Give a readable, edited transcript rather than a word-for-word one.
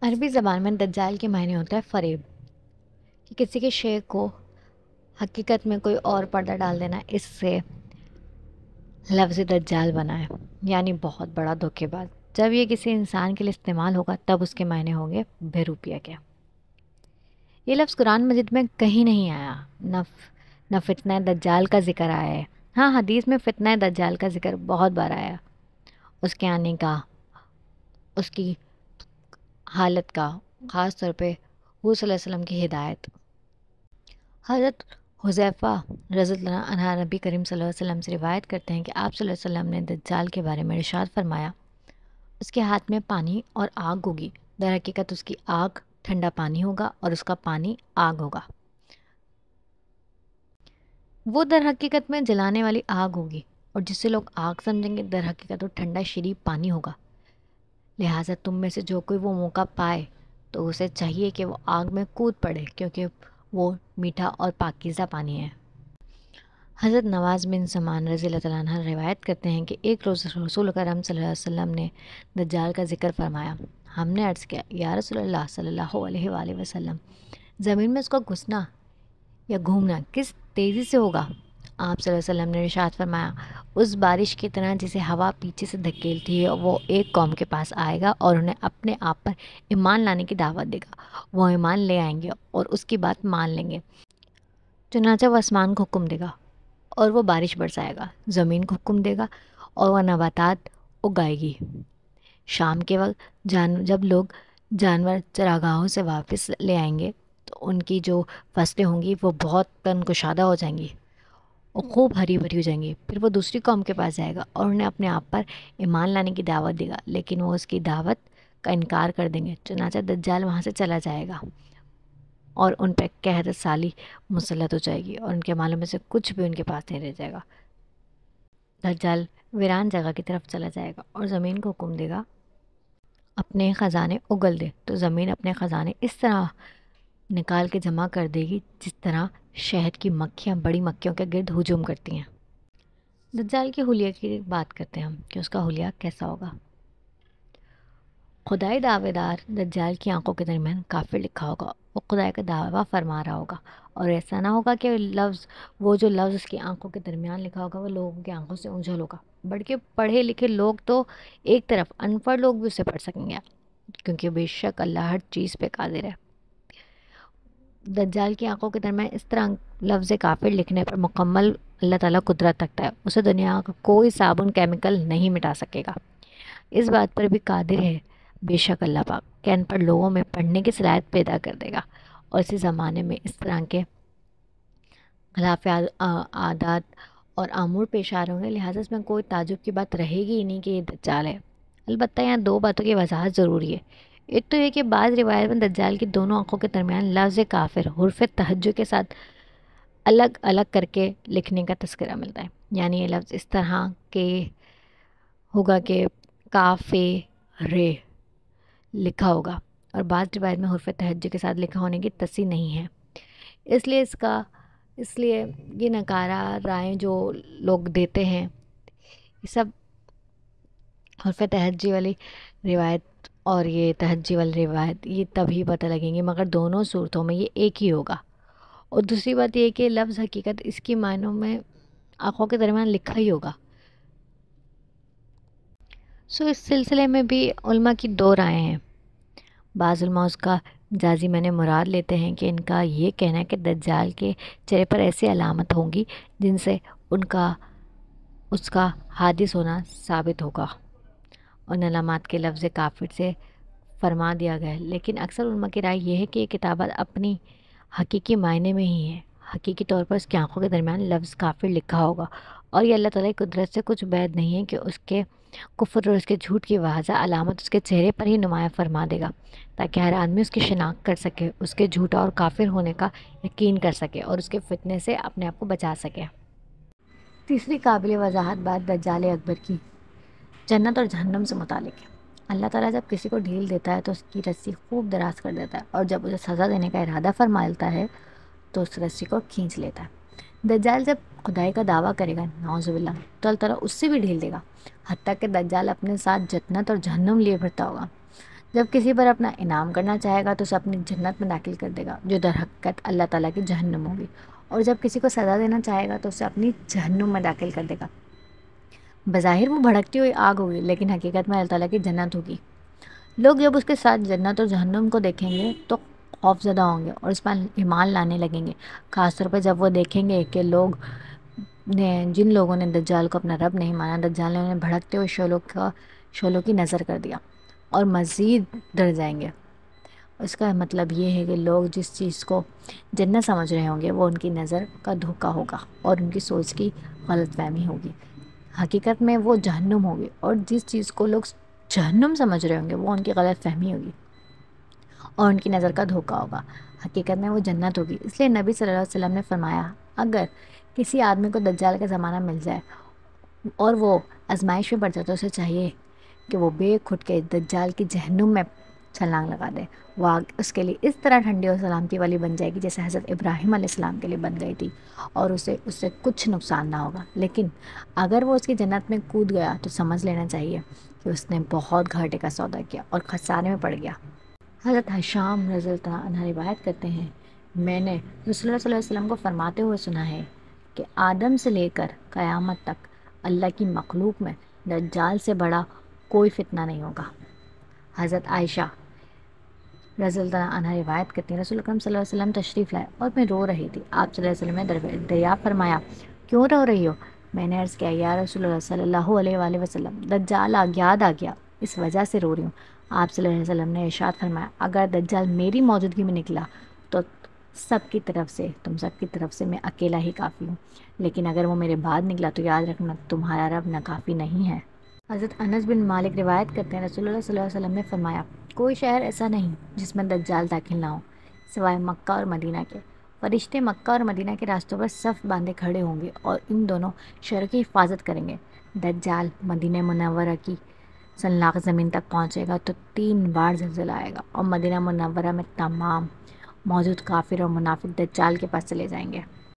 عربی زبان میں دجال کے معنی ہوتا ہے فریب، کہ کسی کے شے کو حقیقت میں کوئی اور پردہ ڈال دینا، اس سے لفظ دجال بنا ہے، یعنی بہت بڑا دھوکے باز۔ جب یہ کسی انسان کے لیے استعمال ہوگا تب اس کے معنی ہوں گے بہروپیہ کیا۔ یہ لفظ قرآن مجید میں کہیں نہیں آیا، نہ فتنہ دجال کا ذکر آیا ہے۔ ہاں، حدیث میں فتنہ دجال کا ذکر بہت بار آیا، اس کے آنے کا، اس کی حالت کا، خاص طور پہ حضور صلی اللہ علیہ وسلم کی ہدایت۔ حضرت حذیفہ رضی اللہ عنہ نبی کریم صلی اللہ علیہ وسلم سے روایت کرتے ہیں کہ آپ صلی اللہ علیہ وسلم نے دجال کے بارے میں ارشاد فرمایا، اس کے ہاتھ میں پانی اور آگ ہوگی، در حقیقت اس کی آگ ٹھنڈا پانی ہوگا اور اس کا پانی آگ ہوگا۔ وہ در حقیقت میں جلانے والی آگ ہوگی، اور جسے لوگ آگ سمجھیں گے در حقیقت وہ ٹھنڈا شریف پانی ہوگا۔ لہٰذا تم میں سے جو کوئی وہ موقع پائے تو اسے چاہیے کہ وہ آگ میں کود پڑے، کیونکہ وہ میٹھا اور پاکیزہ پانی ہے۔ حضرت نواز بن سمان رضی اللہ تعالیٰ عنہ روایت کرتے ہیں کہ ایک روز رسول کرم صلی اللہ علیہ وسلم نے دجال کا ذکر فرمایا۔ ہم نے عرض کیا، یا رسول اللہ صلی اللہ علیہ وآلہ وسلم، زمین میں اس کا گھسنا یا گھومنا کس تیزی سے ہوگا؟ آپ صلی اللہ علیہ وسلم نے ارشاد فرمایا، اس بارش کی طرح جسے ہوا پیچھے سے دھکیلتی ہے، وہ ایک قوم کے پاس آئے گا اور انہیں اپنے آپ پر ایمان لانے کی دعوت دے گا، وہ ایمان لے آئیں گے اور اس کی بات مان لیں گے، چنانچہ وہ آسمان کو حکم دے گا اور وہ بارش برسائے گا، زمین کو حکم دے گا اور وہ نباتات اگائے گی۔ شام کے وقت جب لوگ جانور چراگاہوں سے واپس لے آئیں گے تو ان کی جو فصلیں ہوں گی وہ بہت تن کشادہ ہو جائیں گی اور خوب ہری بھری ہو جائیں گی۔ پھر وہ دوسری قوم کے پاس جائے گا اور انہیں اپنے آپ پر ایمان لانے کی دعوت دے گا، لیکن وہ اس کی دعوت کا انکار کر دیں گے، چنانچہ دجال وہاں سے چلا جائے گا اور ان پہ قحط سالی مسلط ہو جائے گی اور ان کے مالوں میں سے کچھ بھی ان کے پاس نہیں رہ جائے گا۔ دجال ویران جگہ کی طرف چلا جائے گا اور زمین کو حکم دے گا اپنے خزانے اگل دے، تو زمین اپنے خزانے اس طرح نکال کے جمع کر دے گی جس طرح شہد کی مکھیاں بڑی مکھیوں کے گرد ہجوم کرتی ہیں۔ دجال کے حلیہ کی بات کرتے ہیں ہم کہ اس کا حلیہ کیسا ہوگا۔ خدائی دعوے دار دجال کی آنکھوں کے درمیان کافر لکھا ہوگا، وہ خدائی کا دعویٰ فرما رہا ہوگا، اور ایسا نہ ہوگا کہ وہ جو لفظ اس کی آنکھوں کے درمیان لکھا ہوگا وہ لوگوں کی آنکھوں سے اونجھل ہوگا، بلکہ پڑھے لکھے لوگ تو ایک طرف، ان پڑھ لوگ بھی اسے پڑھ سکیں گے، کیونکہ بے شک اللہ ہر چیز پہ قادر ہے۔ دجال کی آنکھوں کے درمیان اس طرح لفظ کافر لکھنے پر مکمل اللہ تعالیٰ قدرت رکھتا ہے، اسے دنیا کا کوئی صابن کیمیکل نہیں مٹا سکے گا۔ اس بات پر بھی قادر ہے بے شک اللہ پاک کہ ان پڑھ لوگوں میں پڑھنے کی صلاحیت پیدا کر دے گا، اور اسی زمانے میں اس طرح کے خلاف عادات اور امور پیش آ رہے ہوں گے، لہٰذا اس میں کوئی تعجب کی بات رہے گی ہی نہیں کہ یہ دجال ہے۔ البتہ یہاں دو باتوں کی وضاحت ضروری ہے۔ ایک تو یہ کہ بعض روایت میں دجال کی دونوں آنکھوں کے درمیان لفظ کافر حرف تہجد کے ساتھ الگ الگ کر کے لکھنے کا تذکرہ ملتا ہے، یعنی یہ لفظ اس طرح کے ہوگا کہ کاف رے لکھا ہوگا، اور بعض روایت میں حرف تہجد کے ساتھ لکھا ہونے کی تصحیح نہیں ہے۔ اس لیے یہ نکارہ رائیں جو لوگ دیتے ہیں، یہ سب حرف تہجی والی روایت اور یہ تہجی والی روایت یہ تبھی پتہ لگیں گی، مگر دونوں صورتوں میں یہ ایک ہی ہوگا۔ اور دوسری بات یہ کہ لفظ حقیقت اس کی معنوں میں آنکھوں کے درمیان لکھا ہی ہوگا۔ اس سلسلے میں بھی علماء کی دو رائے ہیں۔ بعض علماء اس کا جازی میں نے مراد لیتے ہیں کہ ان کا یہ کہنا ہے کہ دجال کے چہرے پر ایسی علامت ہوں گی جن سے اس کا حادث ہونا ثابت ہوگا، ان علامات کے لفظ کافر سے فرما دیا گیا ہے، لیکن اکثر علماء کی رائے یہ ہے کہ یہ کتابت اپنی حقیقی معنی میں ہی ہے، حقیقی طور پر اس کی آنکھوں کے درمیان لفظ کافر لکھا ہوگا، اور یہ اللہ تعالیٰ کی قدرت سے کچھ بعید نہیں ہے کہ اس کے کفر اور اس کے جھوٹ کی واضح علامت اس کے چہرے پر ہی نمایاں فرما دے گا، تاکہ ہر آدمی اس کی شناخت کر سکے، اس کے جھوٹا اور کافر ہونے کا یقین کر سکے اور اس کے فتنے سے اپنے آپ کو بچا سکے۔ تیسری قابل وضاحت بات دجال اکبر کی جنت اور جہنم سے متعلق ہے۔ اللہ تعالیٰ جب کسی کو ڈھیل دیتا ہے تو اس کی رسی خوب دراز کر دیتا ہے، اور جب اسے سزا دینے کا ارادہ فرما لیتا ہے تو اس رسی کو کھینچ لیتا ہے۔ دجال جب خدائی کا دعویٰ کرے گا، نعوذ باللہ، تو اللہ تعالیٰ اس سے بھی ڈھیل دے گا، حتیٰ کہ دجال اپنے ساتھ جنت اور جہنم لیے پھرتا ہوگا۔ جب کسی پر اپنا انعام کرنا چاہے گا تو اسے اپنی جنت میں داخل کر دے گا، جو در حقیقت اللہ تعالیٰ کی جہنم ہوگی، اور جب کسی کو سزا دینا چاہے گا تو اسے اپنی جہنم میں داخل کر دے گا۔ بظاہر وہ بھڑکتی ہوئی آگ ہوگی، لیکن حقیقت میں اللہ تعالیٰ کی جنت ہوگی۔ لوگ جب اس کے ساتھ جنت اور جہنم کو دیکھیں گے تو خوف زدہ ہوں گے اور اس پر ایمان لانے لگیں گے، خاص طور پہ جب وہ دیکھیں گے کہ جن لوگوں نے دجال کو اپنا رب نہیں مانا، دجال نے انہیں بھڑکتے ہوئے شعلوں کی نظر کر دیا اور مزید ڈر جائیں گے۔ اس کا مطلب یہ ہے کہ لوگ جس چیز کو جنت سمجھ رہے ہوں گے وہ ان کی نظر کا دھوکہ ہوگا اور ان کی سوچ کی غلط فہمی ہوگی۔ حقیقت میں وہ جہنم ہوگی، اور جس چیز کو لوگ جہنم سمجھ رہے ہوں گے وہ ان کی غلط فہمی ہوگی اور ان کی نظر کا دھوکہ ہوگا۔ حقیقت میں وہ جنت ہوگی۔ اس لیے نبی صلی اللہ علیہ وسلم نے فرمایا، اگر کسی آدمی کو دجال کا زمانہ مل جائے اور وہ آزمائش میں پڑ جائے تو اسے چاہیے کہ وہ بے کھٹ کے دجال کی جہنم میں چھلانگ لگا دے۔ وہ آگ اس کے لیے اس طرح ٹھنڈی اور سلامتی والی بن جائے گی جیسے حضرت ابراہیم علیہ السلام کے لیے بن گئی تھی، اور اس سے کچھ نقصان نہ ہوگا۔ لیکن اگر وہ اس کی جنت میں کود گیا تو سمجھ لینا چاہیے کہ اس نے بہت گھاٹے کا سودا کیا اور خسارے میں پڑ گیا۔ حضرت حشام رضی اللہ عنہ روایت کرتے ہیں، میں نے رسول اللہ صلی اللہ علیہ وسلم کو فرماتے ہوئے سنا ہے کہ آدم سے لے کر قیامت تک اللہ کی مخلوق میں دجال سے بڑا کوئی فتنہ نہیں ہوگا۔ حضرت عائشہ رضی اللہ عنہ روایت کرتی ہیں، رسول اکرم صلی اللہ علیہ وسلم تشریف لائے اور میں رو رہی تھی۔ آپ صلی اللہ علیہ وسلم نے دریافت فرمایا، کیوں رو رہی ہو؟ میں نے عرض کیا، یا رسول اللہ صلی اللہ علیہ وآلہ وسلم، دجال یاد آ گیا، اس وجہ سے رو رہی ہوں۔ آپ صلی اللہ علیہ وسلم نے ارشاد فرمایا، اگر دجال میری موجودگی میں نکلا تو تم سب کی طرف سے میں اکیلا ہی کافی ہوں، لیکن اگر وہ میرے بعد نکلا تو یاد رکھنا تمہارا رب ناکافی نہیں ہے۔ حضرت انس بن مالک روایت کرتے ہیں، رسول اللہ صلی اللہ علیہ وسلم نے فرمایا، کوئی شہر ایسا نہیں جس میں دجال داخل نہ ہو سوائے مکہ اور مدینہ کے۔ فرشتے مکہ اور مدینہ کے راستوں پر صف باندھے کھڑے ہوں گے اور ان دونوں شہروں کی حفاظت کریں گے۔ دجال مدینہ منورہ کی سنلاخ زمین تک پہنچے گا تو 3 بار زلزلہ آئے گا اور مدینہ منورہ میں تمام موجود کافر اور منافق دجال کے پاس چلے جائیں گے۔